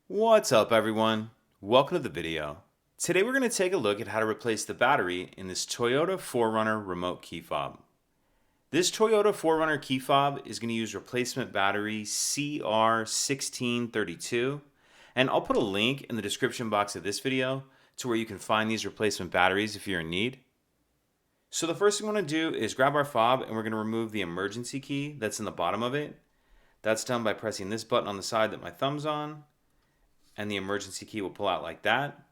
What's up everyone? Welcome to the video. Today we're going to take a look at how to replace the battery in this Toyota 4Runner remote key fob. This Toyota 4Runner key fob is going to use replacement battery CR1632, and I'll put a link in the description box of this video to where you can find these replacement batteries if you're in need. So the first thing we want to do is grab our fob and we're going to remove the emergency key that's in the bottom of it. That's done by pressing this button on the side that my thumb's on, and the emergency key will pull out like that.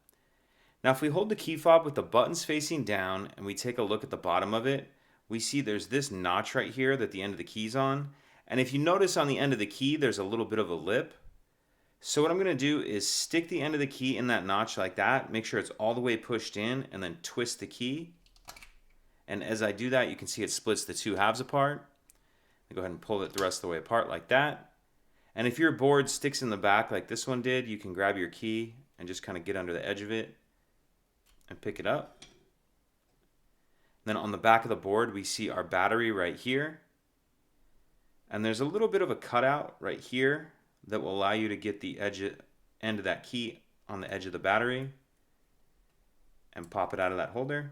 Now if we hold the key fob with the buttons facing down and we take a look at the bottom of it, we see there's this notch right here that the end of the key's on. And if you notice on the end of the key, there's a little bit of a lip. So what I'm going to do is stick the end of the key in that notch like that, make sure it's all the way pushed in, and then twist the key. And as I do that, you can see it splits the two halves apart. I'll go ahead and pull it the rest of the way apart like that. And if your board sticks in the back like this one did, you can grab your key and just kind of get under the edge of it and pick it up. Then on the back of the board, we see our battery right here. And there's a little bit of a cutout right here that will allow you to get the end of that key on the edge of the battery and pop it out of that holder.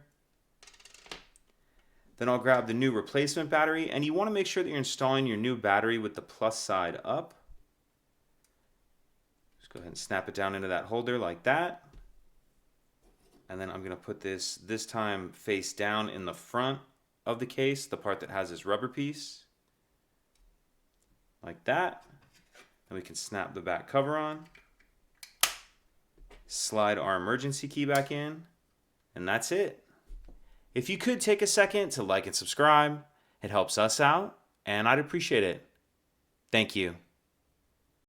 Then I'll grab the new replacement battery, and you want to make sure that you're installing your new battery with the plus side up. Just go ahead and snap it down into that holder like that. And then I'm going to put this time face down in the front of the case, the part that has this rubber piece. Like that. Then we can snap the back cover on. Slide our emergency key back in. And that's it. If you could take a second to like and subscribe, it helps us out, and I'd appreciate it. Thank you.